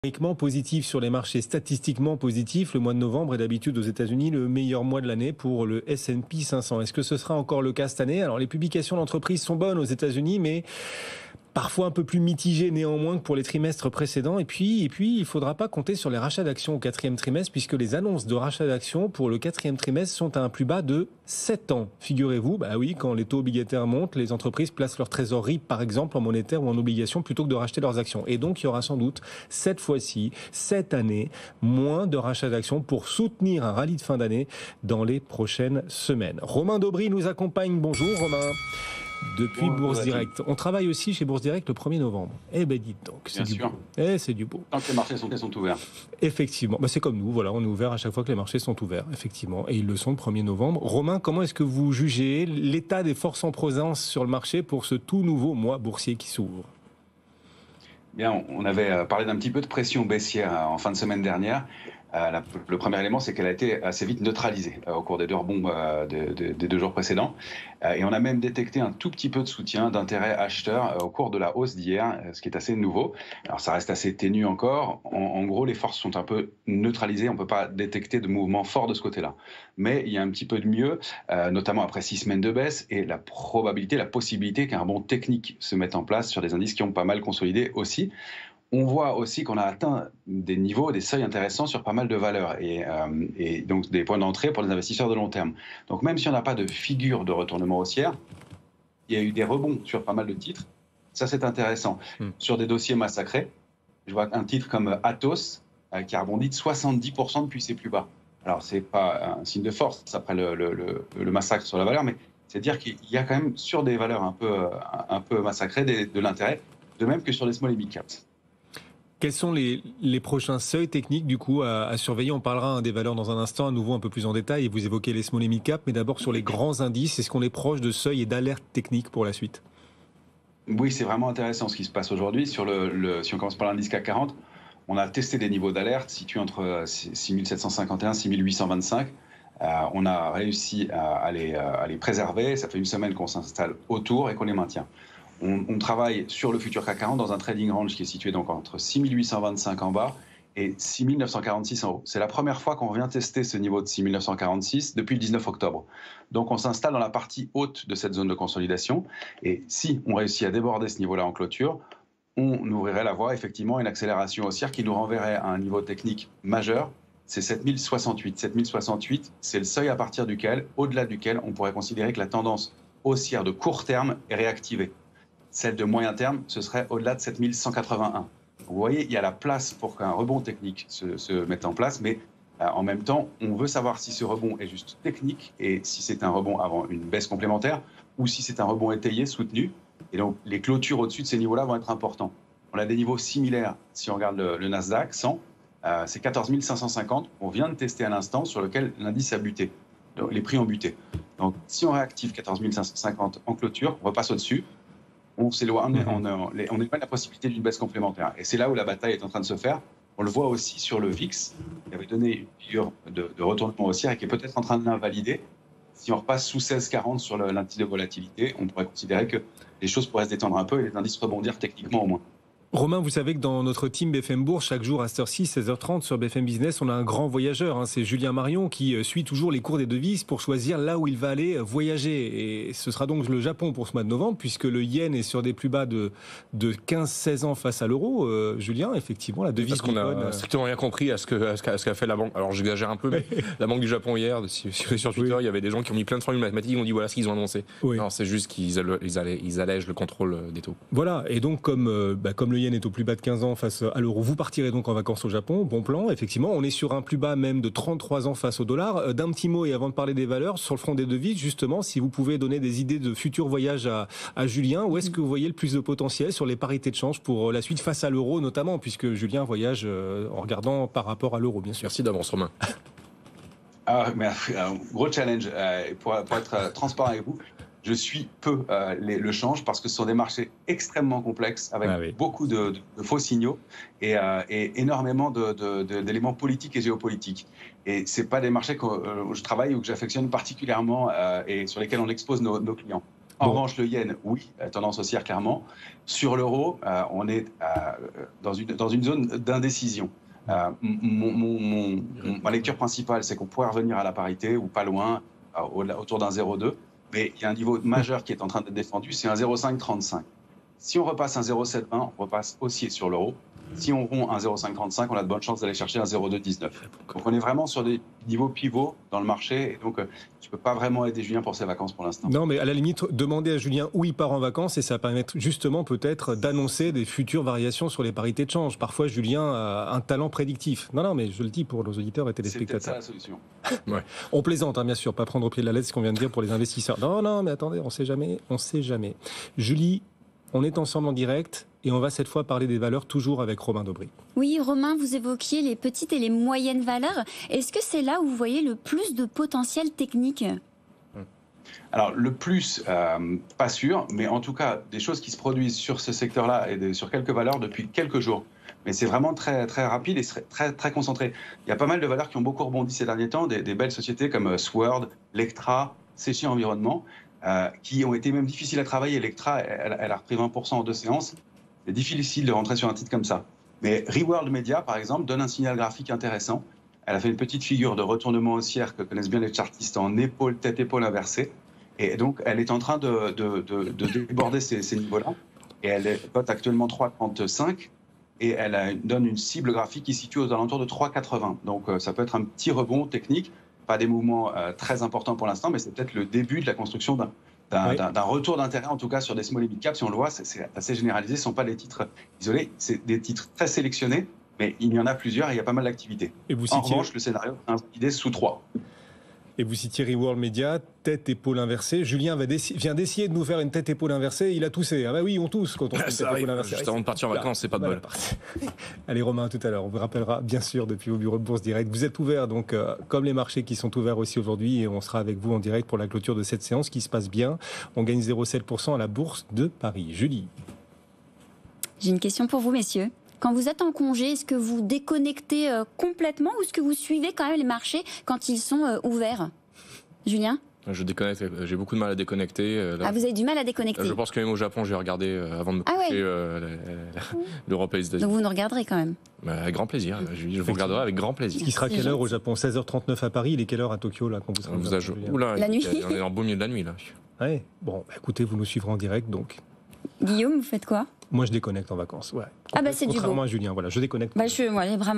Numériquement positif sur les marchés, statistiquement positif, le mois de novembre est d'habitude aux États-Unis le meilleur mois de l'année pour le S&P 500. Est-ce que ce sera encore le cas cette année? Alors les publications d'entreprises sont bonnes aux États-Unis, mais parfois un peu plus mitigées néanmoins que pour les trimestres précédents. Et puis, il ne faudra pas compter sur les rachats d'actions au quatrième trimestre, puisque les annonces de rachats d'actions pour le quatrième trimestre sont à un plus bas de 7 ans. Figurez-vous, bah oui, quand les taux obligataires montent, les entreprises placent leur trésorerie, par exemple, en monétaire ou en obligations, plutôt que de racheter leurs actions. Et donc, il y aura sans doute, cette fois-ci, cette année, moins de rachats d'actions pour soutenir un rallye de fin d'année dans les prochaines semaines. Romain Daubry nous accompagne. Bonjour Romain. Depuis Bourse Direct. On travaille aussi chez Bourse Direct le 1er novembre. Eh ben dites donc, c'est du beau. C'est du beau. Tant que les marchés sont ouverts. Effectivement, c'est comme nous, voilà, on est ouvert à chaque fois que les marchés sont ouverts, effectivement. Et ils le sont le 1er novembre. Romain, comment est-ce que vous jugez l'état des forces en présence sur le marché pour ce tout nouveau mois boursier qui s'ouvre? Bien, on avait parlé d'un petit peu de pression baissière en fin de semaine dernière. Le premier élément, c'est qu'elle a été assez vite neutralisée au cours des deux rebonds des 2 jours précédents. Et on a même détecté un tout petit peu de soutien d'intérêt acheteur au cours de la hausse d'hier, ce qui est assez nouveau. Alors ça reste assez ténu encore. En gros, les forces sont un peu neutralisées. On ne peut pas détecter de mouvement fort de ce côté-là. Mais il y a un petit peu de mieux, notamment après 6 semaines de baisse, et la possibilité qu'un rebond technique se mette en place sur des indices qui ont pas mal consolidé aussi. On voit aussi qu'on a atteint des niveaux, des seuils intéressants sur pas mal de valeurs et donc des points d'entrée pour les investisseurs de long terme. Donc même si on n'a pas de figure de retournement haussière, il y a eu des rebonds sur pas mal de titres. Ça, c'est intéressant. Sur des dossiers massacrés, je vois un titre comme Atos qui a rebondi de 70% depuis ses plus bas. Alors, ce n'est pas un signe de force après le massacre sur la valeur, mais c'est dire qu'il y a quand même sur des valeurs un peu massacrées de l'intérêt, de même que sur les small et mid caps. Quels sont les prochains seuils techniques du coup à surveiller? On parlera des valeurs dans un instant, à nouveau un peu plus en détail, et vous évoquez les small et mid cap, mais d'abord sur les grands indices, est-ce qu'on est proche de seuils et d'alertes techniques pour la suite? Oui, c'est vraiment intéressant ce qui se passe aujourd'hui. Si on commence par l'indice CAC 40, on a testé des niveaux d'alerte situés entre 6751 et 6825. On a réussi à les préserver. Ça fait une semaine qu'on s'installe autour et qu'on les maintient. On travaille sur le futur CAC 40 dans un trading range qui est situé donc entre 6825 en bas et 6946 en haut. C'est la première fois qu'on vient tester ce niveau de 6946 depuis le 19 octobre. Donc on s'installe dans la partie haute de cette zone de consolidation et si on réussit à déborder ce niveau-là en clôture, on ouvrirait la voie effectivement à une accélération haussière qui nous renverrait à un niveau technique majeur. C'est 7068. 7068, c'est le seuil à partir duquel, au-delà duquel, on pourrait considérer que la tendance haussière de court terme est réactivée. Celle de moyen terme, ce serait au-delà de 7181. Vous voyez, il y a la place pour qu'un rebond technique se mette en place, mais en même temps, on veut savoir si ce rebond est juste technique et si c'est un rebond avant une baisse complémentaire ou si c'est un rebond étayé, soutenu. Et donc, les clôtures au-dessus de ces niveaux-là vont être importants. On a des niveaux similaires si on regarde le Nasdaq 100, c'est 14 550 qu'on vient de tester à l'instant sur lequel l'indice a buté. Donc, les prix ont buté. Donc, si on réactive 14 550 en clôture, on repasse au-dessus. On s'éloigne, on éloigne la possibilité d'une baisse complémentaire. Et c'est là où la bataille est en train de se faire. On le voit aussi sur le VIX, qui avait donné une figure de retournement haussière et qui est peut-être en train de l'invalider. Si on repasse sous 16,40 sur l'indice de volatilité, on pourrait considérer que les choses pourraient se détendre un peu et les indices rebondir techniquement au moins. Romain, vous savez que dans notre team BFM Bourse, chaque jour à cette heure-ci, 16h30 sur BFM Business, on a un grand voyageur. C'est Julien Marion qui suit toujours les cours des devises pour choisir là où il va aller voyager. Et ce sera donc le Japon pour ce mois de novembre, puisque le yen est sur des plus bas de 15-16 ans face à l'euro. Julien, effectivement, la devise... Parce qu'on n'a strictement rien compris à ce qu'a fait la banque. Alors j'exagère un peu, mais la Banque du Japon hier, sur Twitter, il y avait des gens qui ont mis plein de formules mathématiques, ils ont dit voilà ce qu'ils ont annoncé. Oui. Non, c'est juste qu'ils allègent le contrôle des taux. Voilà, et donc comme le yen est au plus bas de 15 ans face à l'euro, vous partirez donc en vacances au Japon, bon plan, effectivement, on est sur un plus bas même de 33 ans face au dollar. D'un petit mot, et avant de parler des valeurs, sur le front des devises, justement, si vous pouvez donner des idées de futurs voyages à Julien, où est-ce que vous voyez le plus de potentiel sur les parités de change pour la suite face à l'euro notamment, puisque Julien voyage en regardant par rapport à l'euro, bien sûr. Merci d'avance, Romain. Gros challenge, pour être transparent avec vous. Je suis peu le change parce que ce sont des marchés extrêmement complexes avec beaucoup de faux signaux et énormément d'éléments politiques et géopolitiques. Et ce n'est pas des marchés où je travaille ou que j'affectionne particulièrement et sur lesquels on expose nos clients. En revanche, le yen, oui, tendance haussière clairement. Sur l'euro, on est dans une zone d'indécision. Ma lecture principale, c'est qu'on pourrait revenir à la parité ou pas loin, autour d'un 0,2. Mais il y a un niveau majeur qui est en train d'être défendu, c'est un 0,535. Si on repasse un 0,720, on repasse haussier sur l'euro. Si on rompt un 0,535, on a de bonnes chances d'aller chercher un 0,219. Donc on est vraiment sur des niveaux pivots dans le marché. Et donc je ne peux pas vraiment aider Julien pour ses vacances pour l'instant. Non, mais à la limite, demander à Julien où il part en vacances et ça va permettre justement peut-être d'annoncer des futures variations sur les parités de change. Parfois, Julien a un talent prédictif. Non, mais je le dis pour nos auditeurs et téléspectateurs. C'est peut-être ça la solution. Ouais. On plaisante, bien sûr, pas prendre au pied de la lettre ce qu'on vient de dire pour les investisseurs. Non, mais attendez, on ne sait jamais. Julie, on est ensemble en direct et on va cette fois parler des valeurs toujours avec Romain Daubry. Oui, Romain, vous évoquiez les petites et les moyennes valeurs. Est-ce que c'est là où vous voyez le plus de potentiel technique ? Alors le plus, pas sûr, mais en tout cas des choses qui se produisent sur ce secteur-là et sur quelques valeurs depuis quelques jours. Mais c'est vraiment très, très rapide et très, très concentré. Il y a pas mal de valeurs qui ont beaucoup rebondi ces derniers temps, des belles sociétés comme Sword, Lectra, Séché Environnement, qui ont été même difficiles à travailler. Lectra, elle a repris 20% en 2 séances. C'est difficile de rentrer sur un titre comme ça. Mais Reworld Media, par exemple, donne un signal graphique intéressant. Elle a fait une petite figure de retournement haussière que connaissent bien les chartistes en tête-épaule inversée. Et donc, elle est en train de déborder ces niveaux-là. Et elle cote actuellement 3,35. Et elle donne une cible graphique qui se situe aux alentours de 3,80. Donc, ça peut être un petit rebond technique. Pas des mouvements très importants pour l'instant, mais c'est peut-être le début de la construction d'un retour d'intérêt, en tout cas sur des small et mid cap. Si on le voit, c'est assez généralisé. Ce ne sont pas des titres isolés, c'est des titres très sélectionnés, mais il y en a plusieurs et il y a pas mal d'activités. En revanche, le scénario est invalidé sous 3. Et vous citiez Reworld Media, tête-épaule inversée. Julien vient d'essayer de nous faire une tête-épaule inversée. Il a toussé. Ah bah oui, on tousse quand on fait une tête-épaule inversée. Juste avant de partir en vacances, c'est pas de bol. Allez Romain, à tout à l'heure. On vous rappellera bien sûr depuis vos bureaux de Bourse Direct. Vous êtes ouverts donc comme les marchés qui sont ouverts aussi aujourd'hui et on sera avec vous en direct pour la clôture de cette séance qui se passe bien. On gagne 0,7% à la Bourse de Paris. Julie. J'ai une question pour vous, messieurs. Quand vous êtes en congé, est-ce que vous déconnectez complètement ou est-ce que vous suivez quand même les marchés quand ils sont ouverts ? Julien ? Je déconnecte, j'ai beaucoup de mal à déconnecter. Vous avez du mal à déconnecter ? Je pense que même au Japon, j'ai regardé avant de me coucher l'Europe et les États-Unis. Donc vous nous regarderez quand même ? Avec grand plaisir, je vous regarderai avec grand plaisir. Il sera quelle heure au Japon ? 16h39 à Paris, il est quelle heure à Tokyo là, quand vous serez la nuit. On est en beau milieu de la nuit là. Ouais. Bon, écoutez, vous nous suivrez en direct donc. Guillaume, vous faites quoi ? Moi je déconnecte en vacances, ouais. C'est du beau. Contrairement à Julien, voilà, je déconnecte. Vraiment.